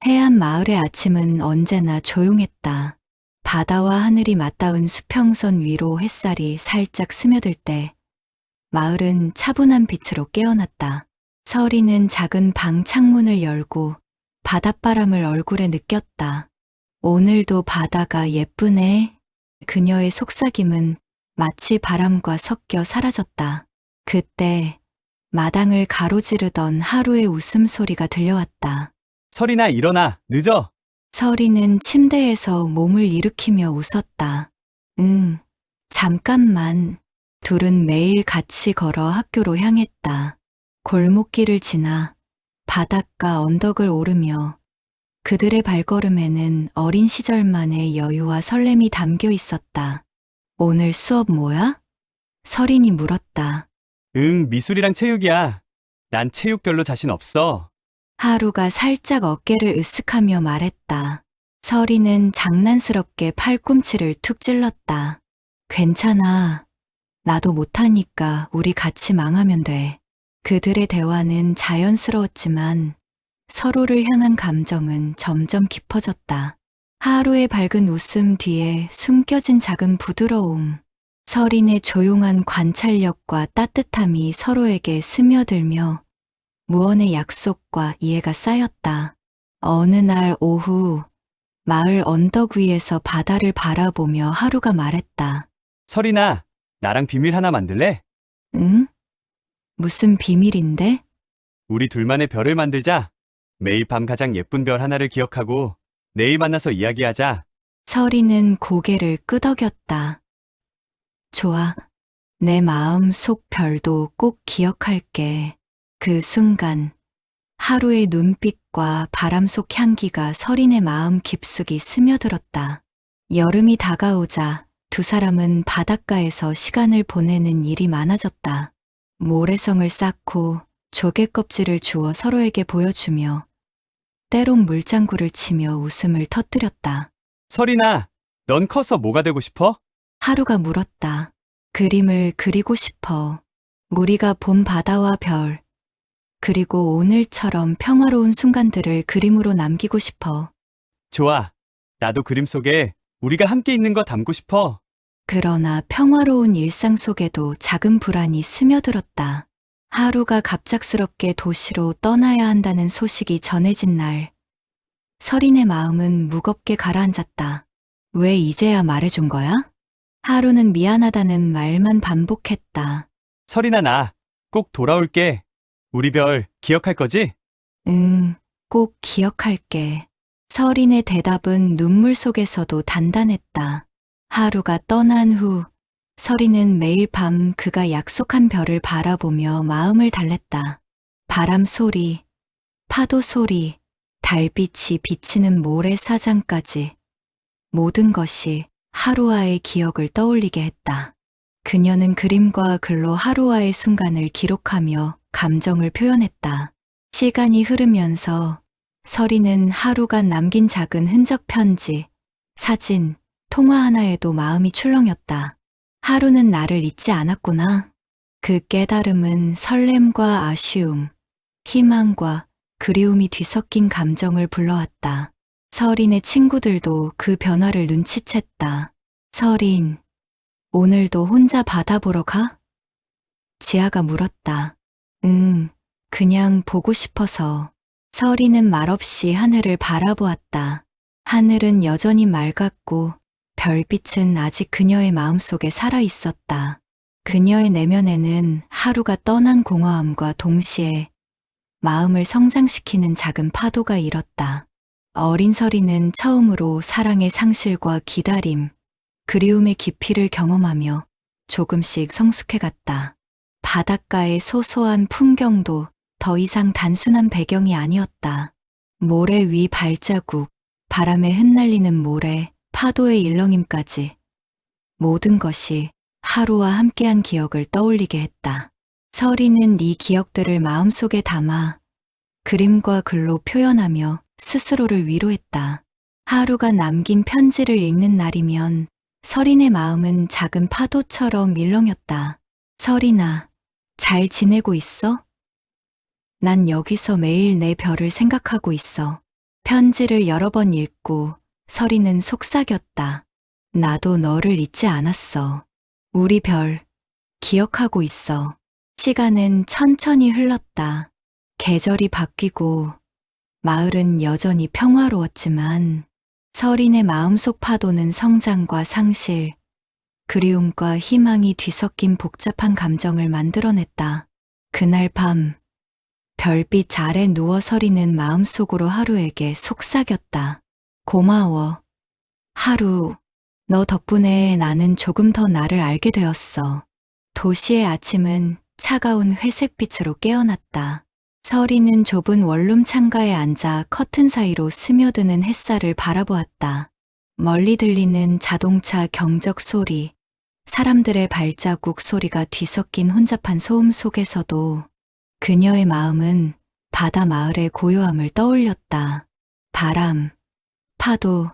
해안 마을의 아침은 언제나 조용했다. 바다와 하늘이 맞닿은 수평선 위로 햇살이 살짝 스며들 때 마을은 차분한 빛으로 깨어났다. 서리는 작은 방 창문을 열고 바닷바람을 얼굴에 느꼈다. 오늘도 바다가 예쁘네. 그녀의 속삭임은 마치 바람과 섞여 사라졌다. 그때 마당을 가로지르던 하루의 웃음소리가 들려왔다. 설이나 일어나, 늦어. 서리는 침대에서 몸을 일으키며 웃었다. 응, 잠깐만. 둘은 매일 같이 걸어 학교로 향했다. 골목길을 지나 바닷가 언덕을 오르며 그들의 발걸음에는 어린 시절만의 여유와 설렘이 담겨 있었다. 오늘 수업 뭐야? 서린이 물었다. 응, 미술이랑 체육이야. 난 체육 별로 자신 없어. 하루가 살짝 어깨를 으쓱하며 말했다. 서리는 장난스럽게 팔꿈치를 툭 찔렀다. 괜찮아. 나도 못하니까 우리 같이 망하면 돼. 그들의 대화는 자연스러웠지만 서로를 향한 감정은 점점 깊어졌다. 하루의 밝은 웃음 뒤에 숨겨진 작은 부드러움. 서린의 조용한 관찰력과 따뜻함이 서로에게 스며들며 무언의 약속과 이해가 쌓였다. 어느 날 오후 마을 언덕 위에서 바다를 바라보며 하루가 말했다. 설이나, 나랑 비밀 하나 만들래? 응? 무슨 비밀인데? 우리 둘만의 별을 만들자. 매일 밤 가장 예쁜 별 하나를 기억하고 내일 만나서 이야기하자. 서리는 고개를 끄덕였다. 좋아. 내 마음 속 별도 꼭 기억할게. 그 순간 하루의 눈빛과 바람 속 향기가 서린의 마음 깊숙이 스며들었다. 여름이 다가오자 두 사람은 바닷가에서 시간을 보내는 일이 많아졌다. 모래성을 쌓고 조개 껍질을 주워 서로에게 보여주며 때론 물장구를 치며 웃음을 터뜨렸다. 설이나, 넌 커서 뭐가 되고 싶어? 하루가 물었다. 그림을 그리고 싶어. 우리가 본 바다와 별, 그리고 오늘처럼 평화로운 순간들을 그림으로 남기고 싶어. 좋아. 나도 그림 속에 우리가 함께 있는 거 담고 싶어. 그러나 평화로운 일상 속에도 작은 불안이 스며들었다. 하루가 갑작스럽게 도시로 떠나야 한다는 소식이 전해진 날, 서린의 마음은 무겁게 가라앉았다. 왜 이제야 말해준 거야? 하루는 미안하다는 말만 반복했다. 설이나 나, 꼭 돌아올게. 우리 별 기억할 거지? 응, 꼭 기억할게. 서린의 대답은 눈물 속에서도 단단했다. 하루가 떠난 후 서린은 매일 밤 그가 약속한 별을 바라보며 마음을 달랬다. 바람 소리, 파도 소리, 달빛이 비치는 모래사장까지 모든 것이 하루와의 기억을 떠올리게 했다. 그녀는 그림과 글로 하루와의 순간을 기록하며 감정을 표현했다. 시간이 흐르면서 서리는 하루가 남긴 작은 흔적 편지, 사진, 통화 하나에도 마음이 출렁였다. 하루는 나를 잊지 않았구나. 그 깨달음은 설렘과 아쉬움, 희망과 그리움이 뒤섞인 감정을 불러왔다. 서린의 친구들도 그 변화를 눈치챘다. 서린, 오늘도 혼자 바다 보러 가? 지아가 물었다. 응, 그냥 보고 싶어서. 서린은 말없이 하늘을 바라보았다. 하늘은 여전히 맑았고 별빛은 아직 그녀의 마음속에 살아 있었다. 그녀의 내면에는 하루가 떠난 공허함과 동시에 마음을 성장시키는 작은 파도가 일었다. 어린 서리는 처음으로 사랑의 상실과 기다림, 그리움의 깊이를 경험하며 조금씩 성숙해갔다. 바닷가의 소소한 풍경도 더 이상 단순한 배경이 아니었다. 모래 위 발자국, 바람에 흩날리는 모래, 파도의 일렁임까지 모든 것이 하루와 함께한 기억을 떠올리게 했다. 서리는 이 기억들을 마음속에 담아 그림과 글로 표현하며 스스로를 위로했다. 하루가 남긴 편지를 읽는 날이면 서린의 마음은 작은 파도처럼 일렁였다. 서린아, 잘 지내고 있어? 난 여기서 매일 내 별을 생각하고 있어. 편지를 여러 번 읽고 서리는 속삭였다. 나도 너를 잊지 않았어. 우리 별, 기억하고 있어. 시간은 천천히 흘렀다. 계절이 바뀌고 마을은 여전히 평화로웠지만 서린의 마음속 파도는 성장과 상실, 그리움과 희망이 뒤섞인 복잡한 감정을 만들어냈다. 그날 밤, 별빛 아래 누워 서리는 마음속으로 하루에게 속삭였다. 고마워. 하루, 너 덕분에 나는 조금 더 나를 알게 되었어. 도시의 아침은 차가운 회색빛으로 깨어났다. 서리는 좁은 원룸 창가에 앉아 커튼 사이로 스며드는 햇살을 바라보았다. 멀리 들리는 자동차 경적 소리, 사람들의 발자국 소리가 뒤섞인 혼잡한 소음 속에서도 그녀의 마음은 바다 마을의 고요함을 떠올렸다. 바람, 파도,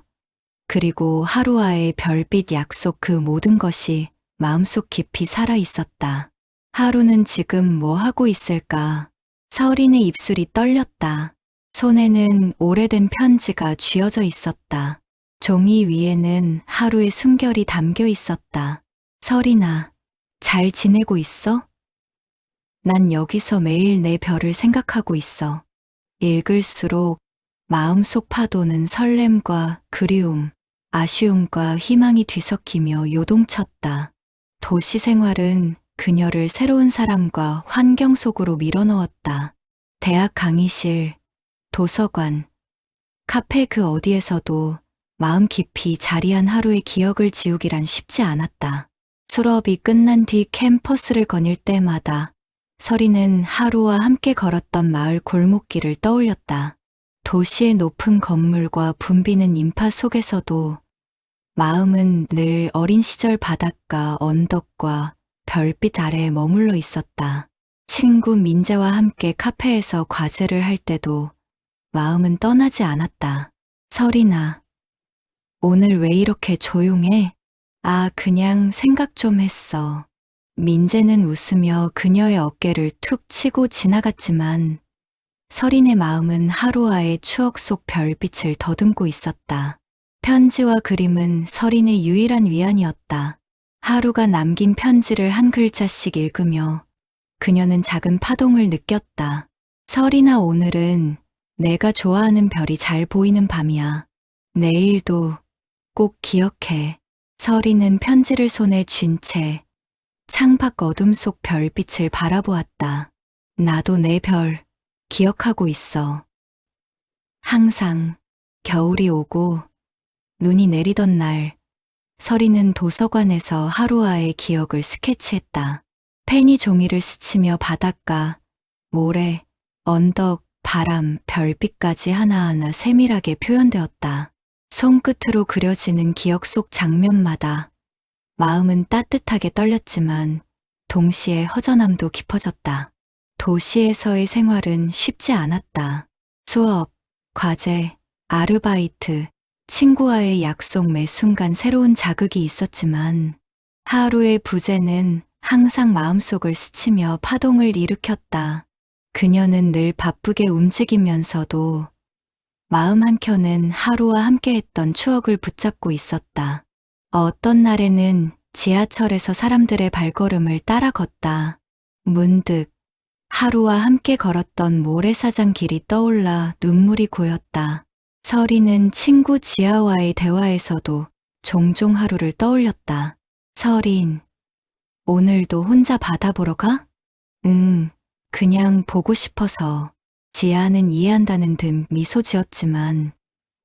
그리고 하루와의 별빛 약속 그 모든 것이 마음속 깊이 살아 있었다. 하루는 지금 뭐 하고 있을까? 서린의 입술이 떨렸다. 손에는 오래된 편지가 쥐어져 있었다. 종이 위에는 하루의 숨결이 담겨 있었다. 서린아, 잘 지내고 있어? 난 여기서 매일 내 별을 생각하고 있어. 읽을수록 마음속 파도는 설렘과 그리움, 아쉬움과 희망이 뒤섞이며 요동쳤다. 도시 생활은 그녀를 새로운 사람과 환경 속으로 밀어넣었다. 대학 강의실, 도서관, 카페 그 어디에서도 마음 깊이 자리한 하루의 기억을 지우기란 쉽지 않았다. 수업이 끝난 뒤 캠퍼스를 거닐 때마다 서리는 하루와 함께 걸었던 마을 골목길을 떠올렸다. 도시의 높은 건물과 붐비는 인파 속에서도 마음은 늘 어린 시절 바닷가, 언덕과 별빛 아래에 머물러 있었다. 친구 민재와 함께 카페에서 과제를 할 때도 마음은 떠나지 않았다. 서린아, 오늘 왜 이렇게 조용해? 아, 그냥 생각 좀 했어. 민재는 웃으며 그녀의 어깨를 툭 치고 지나갔지만 서린의 마음은 하루와의 추억 속 별빛을 더듬고 있었다. 편지와 그림은 서린의 유일한 위안이었다. 하루가 남긴 편지를 한 글자씩 읽으며 그녀는 작은 파동을 느꼈다. 서린아, 오늘은 내가 좋아하는 별이 잘 보이는 밤이야. 내일도 꼭 기억해. 서린은 편지를 손에 쥔 채 창밖 어둠 속 별빛을 바라보았다. 나도 내 별 기억하고 있어. 항상 겨울이 오고 눈이 내리던 날, 서리는 도서관에서 하루와의 기억을 스케치했다. 펜이 종이를 스치며 바닷가, 모래, 언덕, 바람, 별빛까지 하나하나 세밀하게 표현되었다. 손끝으로 그려지는 기억 속 장면마다 마음은 따뜻하게 떨렸지만 동시에 허전함도 깊어졌다. 도시에서의 생활은 쉽지 않았다. 수업, 과제, 아르바이트, 친구와의 약속 매 순간 새로운 자극이 있었지만 하루의 부재는 항상 마음속을 스치며 파동을 일으켰다. 그녀는 늘 바쁘게 움직이면서도 마음 한켠은 하루와 함께했던 추억을 붙잡고 있었다. 어떤 날에는 지하철에서 사람들의 발걸음을 따라 걷다. 문득 하루와 함께 걸었던 모래사장 길이 떠올라 눈물이 고였다. 서리는 친구 지아와의 대화에서도 종종 하루를 떠올렸다. 서린, 오늘도 혼자 바다 보러 가? 그냥 보고 싶어서. 지아는 이해한다는 듯 미소 지었지만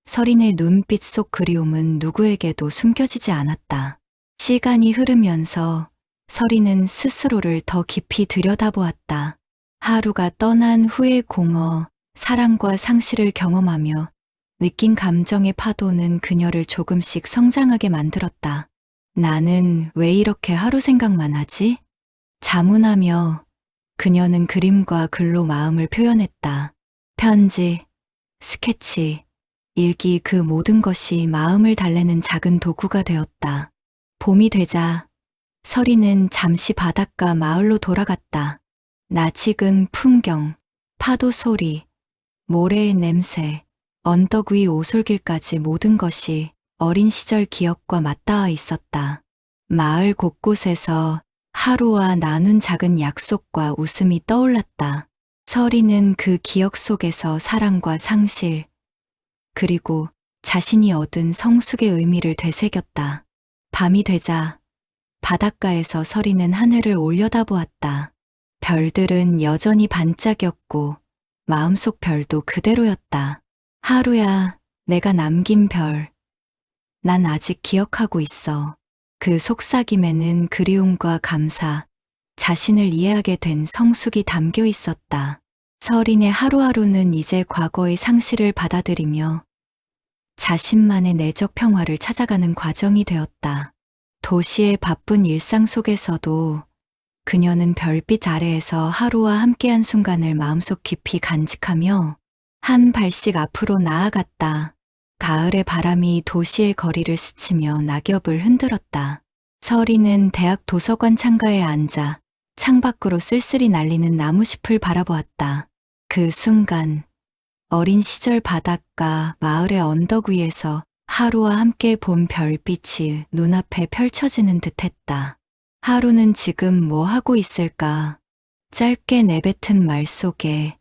서린의 눈빛 속 그리움은 누구에게도 숨겨지지 않았다. 시간이 흐르면서 서린은 스스로를 더 깊이 들여다보았다. 하루가 떠난 후의 공허, 사랑과 상실을 경험하며 느낀 감정의 파도는 그녀를 조금씩 성장하게 만들었다. 나는 왜 이렇게 하루 생각만 하지? 자문하며 그녀는 그림과 글로 마음을 표현했다. 편지, 스케치, 일기 그 모든 것이 마음을 달래는 작은 도구가 되었다. 봄이 되자 서리는 잠시 바닷가 마을로 돌아갔다. 낯익은 풍경, 파도 소리, 모래의 냄새, 언덕 위 오솔길까지 모든 것이 어린 시절 기억과 맞닿아 있었다. 마을 곳곳에서 하루와 나눈 작은 약속과 웃음이 떠올랐다. 서리는 그 기억 속에서 사랑과 상실, 그리고 자신이 얻은 성숙의 의미를 되새겼다. 밤이 되자 바닷가에서 서리는 하늘을 올려다보았다. 별들은 여전히 반짝였고 마음속 별도 그대로였다. 하루야, 내가 남긴 별. 난 아직 기억하고 있어. 그 속삭임에는 그리움과 감사, 자신을 이해하게 된 성숙이 담겨 있었다. 서린의 하루하루는 이제 과거의 상실을 받아들이며 자신만의 내적 평화를 찾아가는 과정이 되었다. 도시의 바쁜 일상 속에서도 그녀는 별빛 아래에서 하루와 함께한 순간을 마음속 깊이 간직하며 한 발씩 앞으로 나아갔다. 가을의 바람이 도시의 거리를 스치며 낙엽을 흔들었다. 서리는 대학 도서관 창가에 앉아 창밖으로 쓸쓸히 날리는 나무숲을 바라보았다. 그 순간 어린 시절 바닷가 마을의 언덕 위에서 하루와 함께 본 별빛이 눈앞에 펼쳐지는 듯했다. 하루는 지금 뭐 하고 있을까? 짧게 내뱉은 말 속에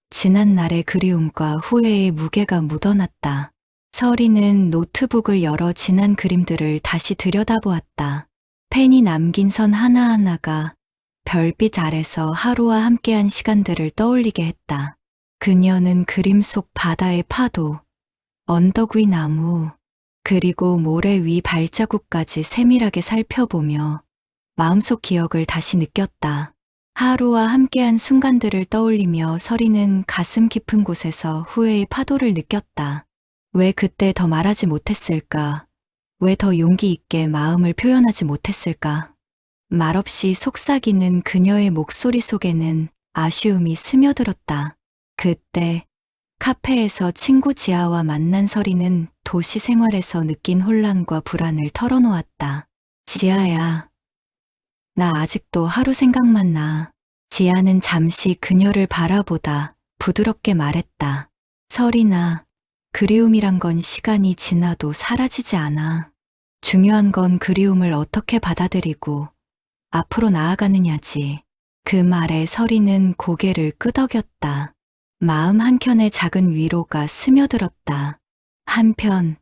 지난 날의 그리움과 후회의 무게가 묻어났다. 서리는 노트북을 열어 지난 그림들을 다시 들여다보았다. 펜이 남긴 선 하나하나가 별빛 아래서 하루와 함께한 시간들을 떠올리게 했다. 그녀는 그림 속 바다의 파도, 언덕 위 나무, 그리고 모래 위 발자국까지 세밀하게 살펴보며 마음속 기억을 다시 느꼈다. 하루와 함께한 순간들을 떠올리며 서리는 가슴 깊은 곳에서 후회의 파도를 느꼈다. 왜 그때 더 말하지 못했을까? 왜 더 용기 있게 마음을 표현하지 못했을까? 말없이 속삭이는 그녀의 목소리 속에는 아쉬움이 스며들었다. 그때 카페에서 친구 지아와 만난 서리는 도시 생활에서 느낀 혼란과 불안을 털어놓았다. 지아야, 나 아직도 하루 생각만 나. 지아는 잠시 그녀를 바라보다 부드럽게 말했다. 서리나, 그리움이란 건 시간이 지나도 사라지지 않아. 중요한 건 그리움을 어떻게 받아들이고 앞으로 나아가느냐지. 그 말에 서리는 고개를 끄덕였다. 마음 한켠에 작은 위로가 스며들었다. 한편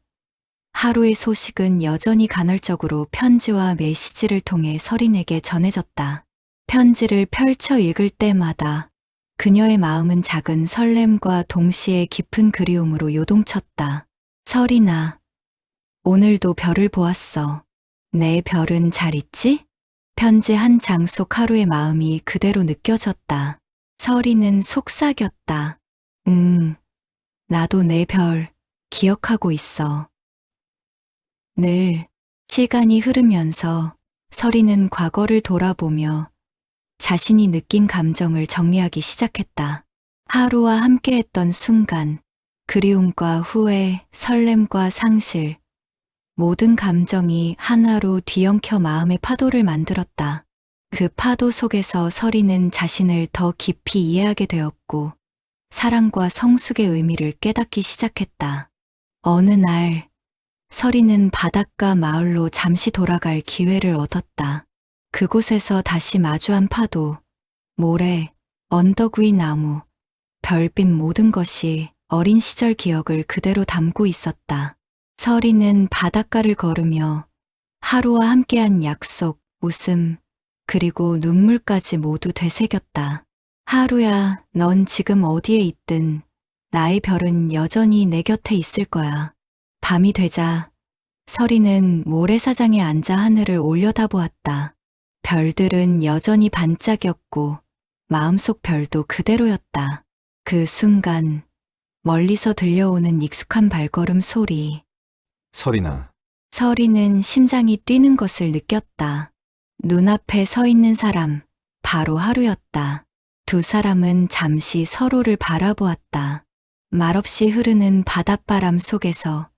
하루의 소식은 여전히 간헐적으로 편지와 메시지를 통해 서린에게 전해졌다. 편지를 펼쳐 읽을 때마다 그녀의 마음은 작은 설렘과 동시에 깊은 그리움으로 요동쳤다. 서린아, 오늘도 별을 보았어. 내 별은 잘 있지? 편지 한 장 속 하루의 마음이 그대로 느껴졌다. 서리는 속삭였다. 나도 내 별 기억하고 있어. 늘 시간이 흐르면서 서리는 과거를 돌아보며 자신이 느낀 감정을 정리하기 시작했다. 하루와 함께했던 순간, 그리움과 후회, 설렘과 상실, 모든 감정이 하나로 뒤엉켜 마음의 파도를 만들었다. 그 파도 속에서 서리는 자신을 더 깊이 이해하게 되었고, 사랑과 성숙의 의미를 깨닫기 시작했다. 어느 날, 서리는 바닷가 마을로 잠시 돌아갈 기회를 얻었다. 그곳에서 다시 마주한 파도, 모래, 언덕 위 나무, 별빛 모든 것이 어린 시절 기억을 그대로 담고 있었다. 서리는 바닷가를 걸으며 하루와 함께한 약속, 웃음, 그리고 눈물까지 모두 되새겼다. 하루야, 넌 지금 어디에 있든 나의 별은 여전히 내 곁에 있을 거야. 밤이 되자 서리는 모래사장에 앉아 하늘을 올려다보았다. 별들은 여전히 반짝였고 마음속 별도 그대로였다. 그 순간 멀리서 들려오는 익숙한 발걸음 소리. 서리나, 서리는 심장이 뛰는 것을 느꼈다. 눈앞에 서 있는 사람, 바로 하루였다. 두 사람은 잠시 서로를 바라보았다. 말없이 흐르는 바닷바람 속에서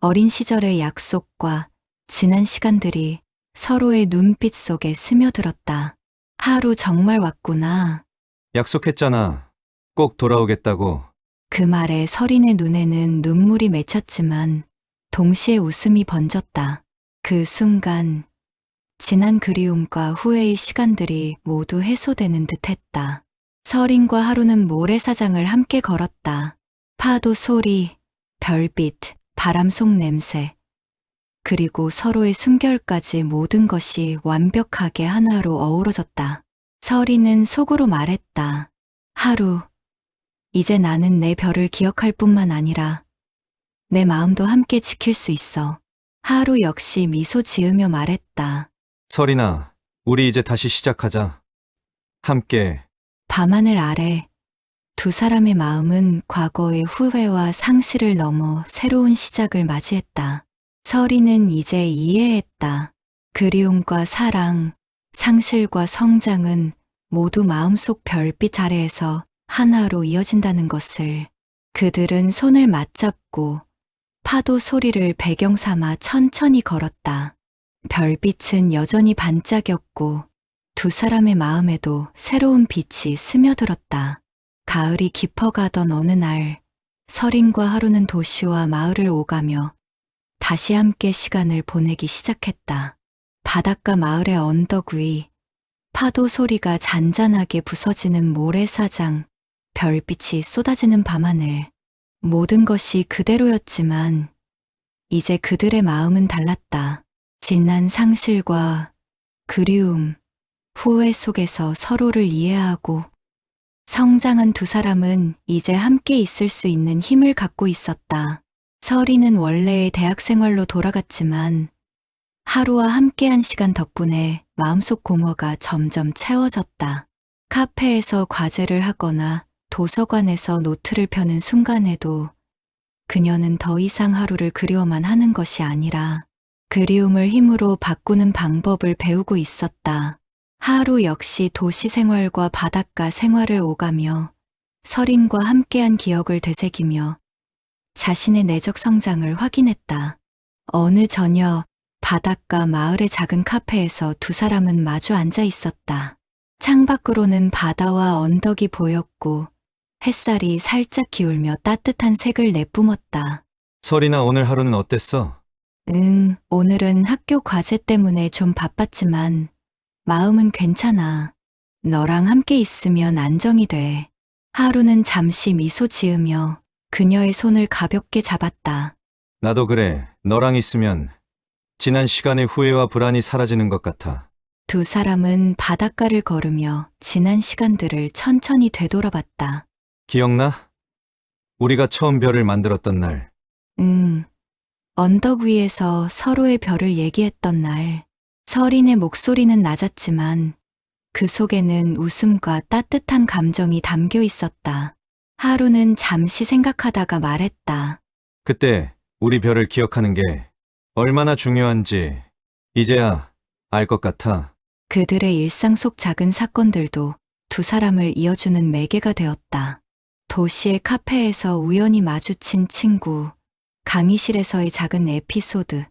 어린 시절의 약속과 지난 시간들이 서로의 눈빛 속에 스며들었다. 하루 정말 왔구나. 약속했잖아. 꼭 돌아오겠다고. 그 말에 서린의 눈에는 눈물이 맺혔지만 동시에 웃음이 번졌다. 그 순간 지난 그리움과 후회의 시간들이 모두 해소되는 듯했다. 서린과 하루는 모래사장을 함께 걸었다. 파도 소리, 별빛, 바람 속 냄새, 그리고 서로의 숨결까지 모든 것이 완벽하게 하나로 어우러졌다. 서린은 속으로 말했다. 하루, 이제 나는 내 별을 기억할 뿐만 아니라 내 마음도 함께 지킬 수 있어. 하루 역시 미소 지으며 말했다. 서린아, 우리 이제 다시 시작하자. 함께. 밤하늘 아래 두 사람의 마음은 과거의 후회와 상실을 넘어 새로운 시작을 맞이했다. 서린은 이제 이해했다. 그리움과 사랑, 상실과 성장은 모두 마음속 별빛 아래에서 하나로 이어진다는 것을. 그들은 손을 맞잡고 파도 소리를 배경 삼아 천천히 걸었다. 별빛은 여전히 반짝였고 두 사람의 마음에도 새로운 빛이 스며들었다. 가을이 깊어가던 어느 날, 서린과 하루는 도시와 마을을 오가며 다시 함께 시간을 보내기 시작했다. 바닷가 마을의 언덕 위, 파도 소리가 잔잔하게 부서지는 모래사장, 별빛이 쏟아지는 밤하늘. 모든 것이 그대로였지만 이제 그들의 마음은 달랐다. 지난 상실과 그리움, 후회 속에서 서로를 이해하고 성장한 두 사람은 이제 함께 있을 수 있는 힘을 갖고 있었다. 서린은 원래의 대학 생활로 돌아갔지만 하루와 함께한 시간 덕분에 마음속 공허가 점점 채워졌다. 카페에서 과제를 하거나 도서관에서 노트를 펴는 순간에도 그녀는 더 이상 하루를 그리워만 하는 것이 아니라 그리움을 힘으로 바꾸는 방법을 배우고 있었다. 하루 역시 도시 생활과 바닷가 생활을 오가며 서린과 함께한 기억을 되새기며 자신의 내적 성장을 확인했다. 어느 저녁 바닷가 마을의 작은 카페에서 두 사람은 마주 앉아 있었다. 창밖으로는 바다와 언덕이 보였고 햇살이 살짝 기울며 따뜻한 색을 내뿜었다. 서린아, 오늘 하루는 어땠어? 오늘은 학교 과제 때문에 좀 바빴지만 마음은 괜찮아. 너랑 함께 있으면 안정이 돼. 하루는 잠시 미소 지으며 그녀의 손을 가볍게 잡았다. 나도 그래. 너랑 있으면 지난 시간의 후회와 불안이 사라지는 것 같아. 두 사람은 바닷가를 걸으며 지난 시간들을 천천히 되돌아봤다. 기억나? 우리가 처음 별을 만들었던 날. 언덕 위에서 서로의 별을 얘기했던 날. 서린의 목소리는 낮았지만 그 속에는 웃음과 따뜻한 감정이 담겨 있었다. 하루는 잠시 생각하다가 말했다. 그때 우리 별을 기억하는 게 얼마나 중요한지 이제야 알 것 같아. 그들의 일상 속 작은 사건들도 두 사람을 이어주는 매개가 되었다. 도시의 카페에서 우연히 마주친 친구, 강의실에서의 작은 에피소드,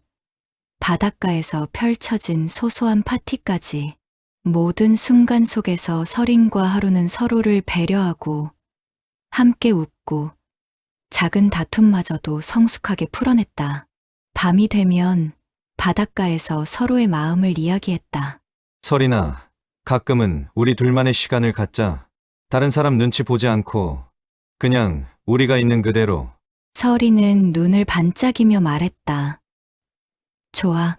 바닷가에서 펼쳐진 소소한 파티까지 모든 순간 속에서 서린과 하루는 서로를 배려하고 함께 웃고 작은 다툼마저도 성숙하게 풀어냈다. 밤이 되면 바닷가에서 서로의 마음을 이야기했다. 서린아, 가끔은 우리 둘만의 시간을 갖자. 다른 사람 눈치 보지 않고 그냥 우리가 있는 그대로. 서린은 눈을 반짝이며 말했다. 좋아.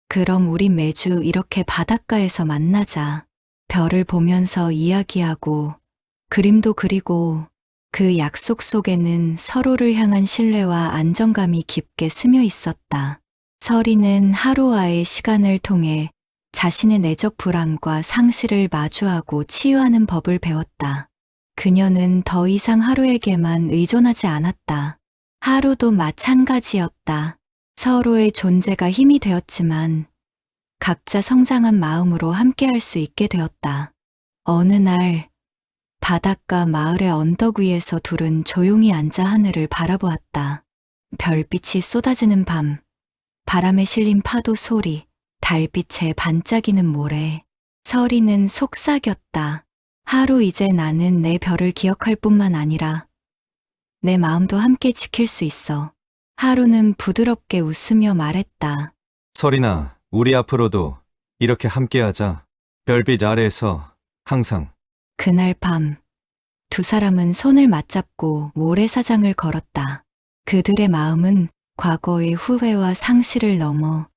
그럼 우린 매주 이렇게 바닷가에서 만나자. 별을 보면서 이야기하고 그림도 그리고 그 약속 속에는 서로를 향한 신뢰와 안정감이 깊게 스며 있었다. 서린은 하루와의 시간을 통해 자신의 내적 불안과 상실을 마주하고 치유하는 법을 배웠다. 그녀는 더 이상 하루에게만 의존하지 않았다. 하루도 마찬가지였다. 서로의 존재가 힘이 되었지만 각자 성장한 마음으로 함께할 수 있게 되었다. 어느 날 바닷가 마을의 언덕 위에서 둘은 조용히 앉아 하늘을 바라보았다. 별빛이 쏟아지는 밤, 바람에 실린 파도 소리, 달빛에 반짝이는 모래. 서린은 속삭였다. 하루 이제 나는 내 별을 기억할 뿐만 아니라 내 마음도 함께 지킬 수 있어. 하루는 부드럽게 웃으며 말했다. 설인아, 우리 앞으로도 이렇게 함께하자. 별빛 아래에서 항상. 그날 밤, 두 사람은 손을 맞잡고 모래사장을 걸었다. 그들의 마음은 과거의 후회와 상실을 넘어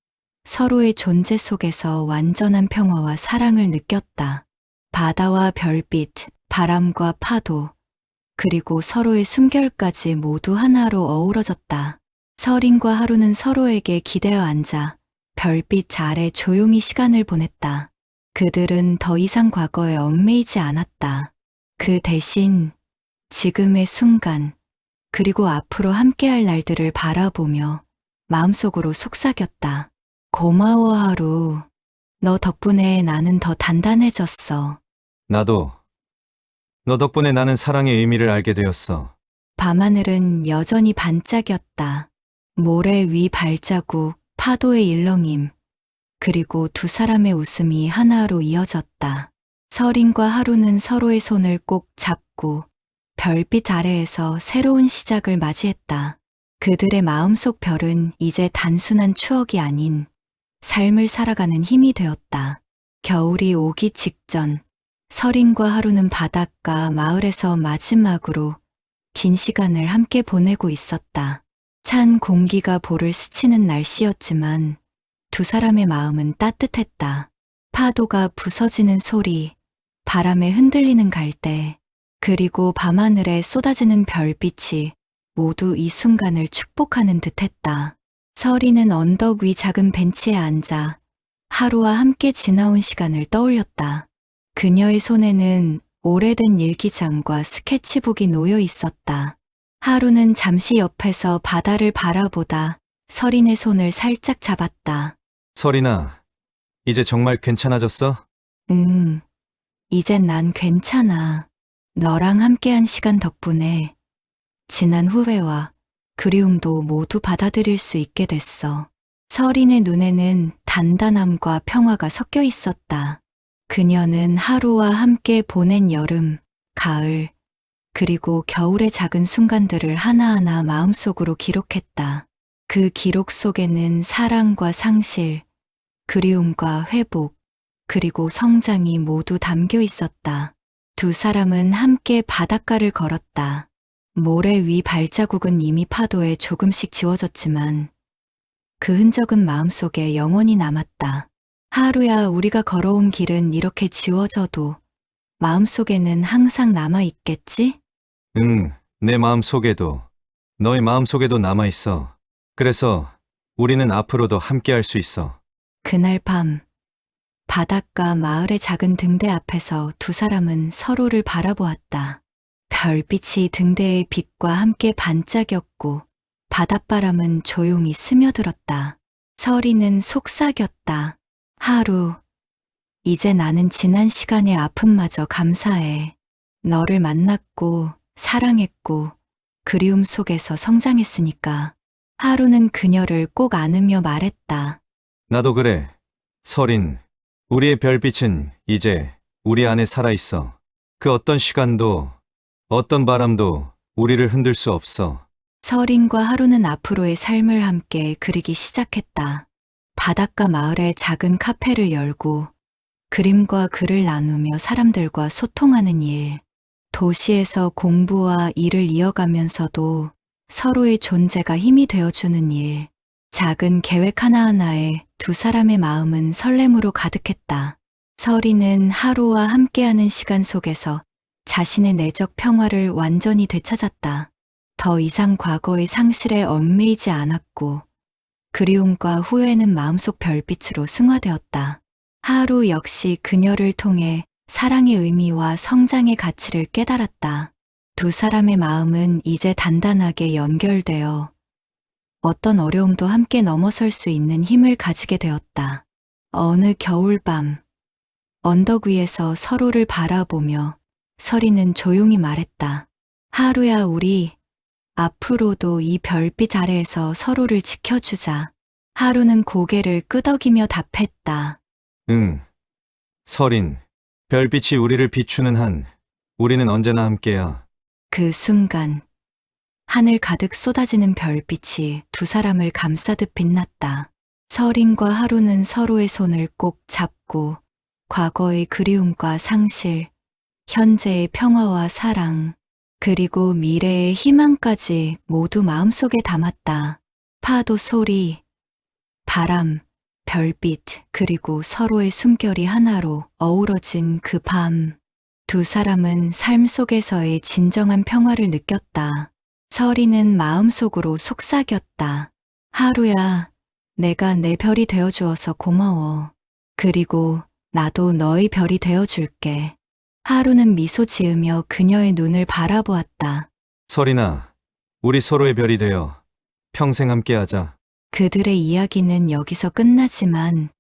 서로의 존재 속에서 완전한 평화와 사랑을 느꼈다. 바다와 별빛, 바람과 파도, 그리고 서로의 숨결까지 모두 하나로 어우러졌다. 설인과 하루는 서로에게 기대어 앉아 별빛 아래 조용히 시간을 보냈다. 그들은 더 이상 과거에 얽매이지 않았다. 그 대신 지금의 순간, 그리고 앞으로 함께할 날들을 바라보며 마음속으로 속삭였다. 고마워, 하루. 너 덕분에 나는 더 단단해졌어. 나도. 너 덕분에 나는 사랑의 의미를 알게 되었어. 밤하늘은 여전히 반짝였다. 모래 위 발자국, 파도의 일렁임, 그리고 두 사람의 웃음이 하나로 이어졌다. 설인과 하루는 서로의 손을 꼭 잡고 별빛 아래에서 새로운 시작을 맞이했다. 그들의 마음속 별은 이제 단순한 추억이 아닌 삶을 살아가는 힘이 되었다. 겨울이 오기 직전, 설인과 하루는 바닷가 마을에서 마지막으로 긴 시간을 함께 보내고 있었다. 찬 공기가 볼을 스치는 날씨였지만 두 사람의 마음은 따뜻했다. 파도가 부서지는 소리, 바람에 흔들리는 갈대, 그리고 밤하늘에 쏟아지는 별빛이 모두 이 순간을 축복하는 듯했다. 설이는 언덕 위 작은 벤치에 앉아 하루와 함께 지나온 시간을 떠올렸다. 그녀의 손에는 오래된 일기장과 스케치북이 놓여 있었다. 하루는 잠시 옆에서 바다를 바라보다 설인의 손을 살짝 잡았다. 설인아, 이제 정말 괜찮아졌어? 이젠 난 괜찮아. 너랑 함께한 시간 덕분에 지난 후회와 그리움도 모두 받아들일 수 있게 됐어. 설인의 눈에는 단단함과 평화가 섞여 있었다. 그녀는 하루와 함께 보낸 여름, 가을, 그리고 겨울의 작은 순간들을 하나하나 마음속으로 기록했다. 그 기록 속에는 사랑과 상실, 그리움과 회복, 그리고 성장이 모두 담겨 있었다. 두 사람은 함께 바닷가를 걸었다. 모래 위 발자국은 이미 파도에 조금씩 지워졌지만 그 흔적은 마음속에 영원히 남았다. 하루야, 우리가 걸어온 길은 이렇게 지워져도 마음속에는 항상 남아있겠지? 응, 내 마음속에도, 너의 마음속에도 남아있어. 그래서 우리는 앞으로도 함께할 수 있어. 그날 밤, 바닷가 마을의 작은 등대 앞에서 두 사람은 서로를 바라보았다. 별빛이 등대의 빛과 함께 반짝였고 바닷바람은 조용히 스며들었다. 설이는 속삭였다. 하루, 이제 나는 지난 시간의 아픔마저 감사해. 너를 만났고 사랑했고 그리움 속에서 성장했으니까. 하루는 그녀를 꼭 안으며 말했다. 나도 그래. 설인, 우리의 별빛은 이제 우리 안에 살아있어. 그 어떤 시간도, 어떤 바람도 우리를 흔들 수 없어. 설인과 하루는 앞으로의 삶을 함께 그리기 시작했다. 바닷가 마을에 작은 카페를 열고 그림과 글을 나누며 사람들과 소통하는 일, 도시에서 공부와 일을 이어가면서도 서로의 존재가 힘이 되어주는 일, 작은 계획 하나하나에 두 사람의 마음은 설렘으로 가득했다. 설이는 하루와 함께하는 시간 속에서 자신의 내적 평화를 완전히 되찾았다. 더 이상 과거의 상실에 얽매이지 않았고 그리움과 후회는 마음속 별빛으로 승화되었다. 하루 역시 그녀를 통해 사랑의 의미와 성장의 가치를 깨달았다. 두 사람의 마음은 이제 단단하게 연결되어 어떤 어려움도 함께 넘어설 수 있는 힘을 가지게 되었다. 어느 겨울밤, 언덕 위에서 서로를 바라보며 설이는 조용히 말했다. 하루야, 우리 앞으로도 이 별빛 아래에서 서로를 지켜주자. 하루는 고개를 끄덕이며 답했다. 응. 설인, 별빛이 우리를 비추는 한 우리는 언제나 함께야. 그 순간 하늘 가득 쏟아지는 별빛이 두 사람을 감싸듯 빛났다. 설인과 하루는 서로의 손을 꼭 잡고 과거의 그리움과 상실, 현재의 평화와 사랑, 그리고 미래의 희망까지 모두 마음속에 담았다. 파도 소리, 바람, 별빛, 그리고 서로의 숨결이 하나로 어우러진 그 밤. 두 사람은 삶 속에서의 진정한 평화를 느꼈다. 설이는 마음속으로 속삭였다. 하루야, 내가 내 별이 되어주어서 고마워. 그리고 나도 너의 별이 되어줄게. 하루는 미소 지으며 그녀의 눈을 바라보았다. 설인아, 우리 서로의 별이 되어 평생 함께하자. 그들의 이야기는 여기서 끝나지만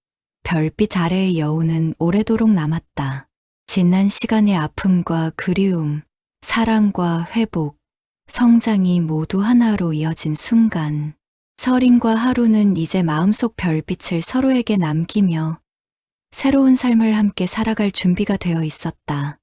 별빛 아래의 여우는 오래도록 남았다. 지난 시간의 아픔과 그리움, 사랑과 회복, 성장이 모두 하나로 이어진 순간, 설인과 하루는 이제 마음속 별빛을 서로에게 남기며 새로운 삶을 함께 살아갈 준비가 되어 있었다.